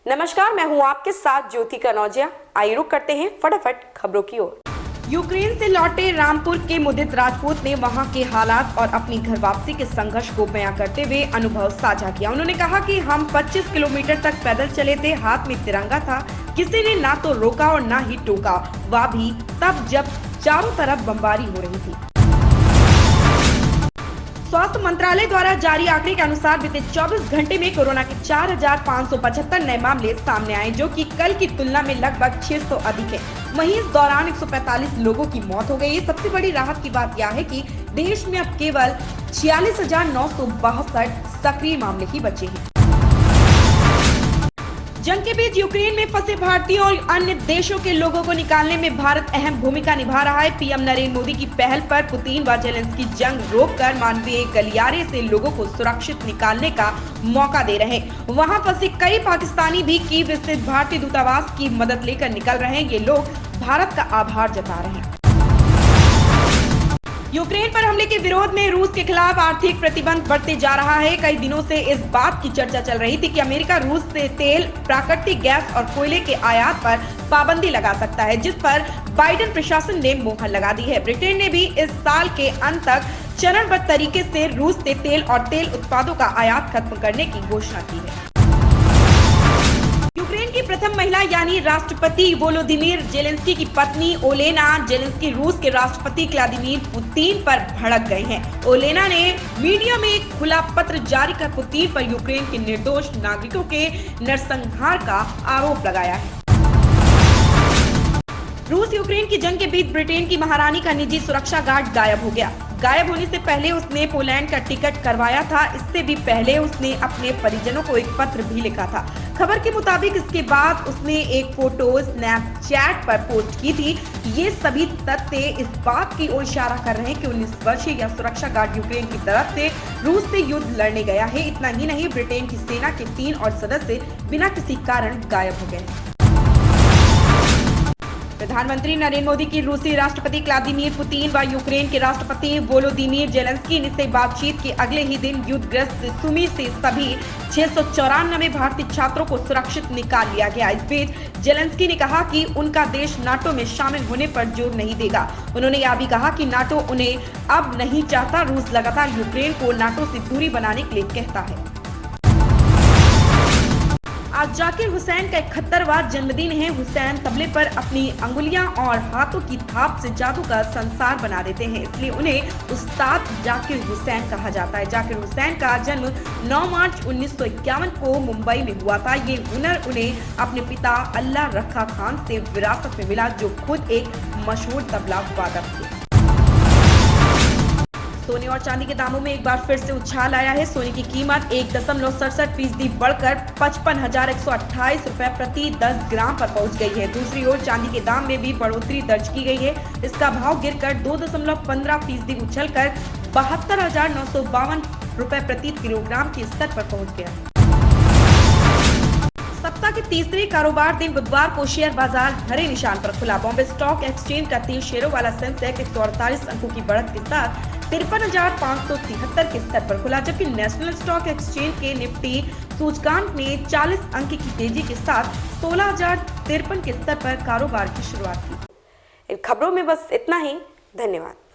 नमस्कार, मैं हूं आपके साथ ज्योति कनौजिया। आइए रुक करते हैं फटाफट खबरों की ओर। यूक्रेन से लौटे रामपुर के मुदित राजपूत ने वहां के हालात और अपनी घर वापसी के संघर्ष को बयां करते हुए अनुभव साझा किया। उन्होंने कहा कि हम 25 किलोमीटर तक पैदल चले थे, हाथ में तिरंगा था, किसी ने ना तो रोका और ना ही टोका, वह भी तब जब चारों तरफ बमबारी हो रही थी। स्वास्थ्य मंत्रालय द्वारा जारी आंकड़े के अनुसार बीते 24 घंटे में कोरोना के 4,575 नए मामले सामने आए, जो कि कल की तुलना में लगभग 600 अधिक है। वहीं इस दौरान 145 लोगों की मौत हो गई। सबसे बड़ी राहत की बात यह है कि देश में अब केवल 46,962 सक्रिय मामले ही बचे हैं। जंग के बीच यूक्रेन में फंसे भारतीयों और अन्य देशों के लोगों को निकालने में भारत अहम भूमिका निभा रहा है। पीएम नरेंद्र मोदी की पहल पर पुतिन व जेलेंस्की जंग रोककर मानवीय गलियारे से लोगों को सुरक्षित निकालने का मौका दे रहे हैं। वहां फंसे कई पाकिस्तानी भी कीव स्थित भारतीय दूतावास की मदद लेकर निकल रहे हैं। ये लोग भारत का आभार जता रहे हैं। यूक्रेन पर हमले के विरोध में रूस के खिलाफ आर्थिक प्रतिबंध बढ़ते जा रहा है। कई दिनों से इस बात की चर्चा चल रही थी कि अमेरिका रूस से तेल, प्राकृतिक गैस और कोयले के आयात पर पाबंदी लगा सकता है, जिस पर बाइडेन प्रशासन ने मुहर लगा दी है। ब्रिटेन ने भी इस साल के अंत तक चरणबद्ध तरीके से रूस से तेल और तेल उत्पादों का आयात खत्म करने की घोषणा की है। यूक्रेन की प्रथम महिला यानी राष्ट्रपति वोलोदिमीर जेलेंस्की की पत्नी ओलेना जेलेंस्की रूस के राष्ट्रपति व्लादिमीर पुतिन पर भड़क गए हैं। ओलेना ने मीडिया में एक खुला पत्र जारी कर पुतिन पर यूक्रेन के निर्दोष नागरिकों के नरसंहार का आरोप लगाया है। रूस यूक्रेन की जंग के बीच ब्रिटेन की महारानी का निजी सुरक्षा गार्ड गायब हो गया। गायब होने से पहले उसने पोलैंड का टिकट करवाया था। इससे भी पहले उसने अपने परिजनों को एक पत्र भी लिखा था। खबर के मुताबिक इसके बाद उसने एक फोटो स्नैपचैट पर पोस्ट की थी। ये सभी तथ्य इस बात की ओर इशारा कर रहे हैं कि 19 वर्षीय यह सुरक्षा गार्ड यूक्रेन की तरफ से रूस से युद्ध लड़ने गया है। इतना ही नहीं, ब्रिटेन की सेना के 3 और सदस्य बिना किसी कारण गायब हो गए। प्रधानमंत्री नरेंद्र मोदी की रूसी राष्ट्रपति व्लादिमीर पुतिन व यूक्रेन के राष्ट्रपति वोलोदिमीर जेलेंस्की से बातचीत के अगले ही दिन युद्धग्रस्त सुमी से सभी 694 भारतीय छात्रों को सुरक्षित निकाल लिया गया। इस बीच जेलेंस्की ने कहा कि उनका देश नाटो में शामिल होने पर जोर नहीं देगा। उन्होंने यह भी कहा कि नाटो उन्हें अब नहीं चाहता। रूस लगातार यूक्रेन को नाटो से दूरी बनाने के लिए कहता है। आज जाकिर हुसैन का 71वां जन्मदिन है। हुसैन तबले पर अपनी अंगुलियां और हाथों की थाप से जादू का संसार बना देते हैं, इसलिए उन्हें उस्ताद जाकिर हुसैन कहा जाता है। जाकिर हुसैन का जन्म 9 मार्च 1951 को मुंबई में हुआ था। ये हुनर उन्हें अपने पिता अल्लाह रखा खान से विरासत में मिला, जो खुद एक मशहूर तबला वादक थे। सोने और चांदी के दामों में एक बार फिर से उछाल आया है। सोने की कीमत 1.67% बढ़कर 55,128 रुपए प्रति 10 ग्राम पर पहुंच गई है। दूसरी ओर चांदी के दाम में भी बढ़ोतरी दर्ज की गई है। इसका भाव गिरकर 2.15% उछलकर 72,952 रुपए प्रति किलोग्राम के स्तर पर पहुंच गया। सप्ताह के तीसरे कारोबार दिन बुधवार को शेयर बाजार हरे निशान पर खुला। बॉम्बे स्टॉक एक्सचेंज का 30 शेयरों वाला सेंसेक्स 148 अंकों की बढ़त के साथ 53,573 के स्तर पर खुला, जबकि नेशनल स्टॉक एक्सचेंज के निफ्टी सूचकांक ने 40 अंक की तेजी के साथ 16,053 के स्तर पर कारोबार की शुरुआत की। इन खबरों में बस इतना ही। धन्यवाद।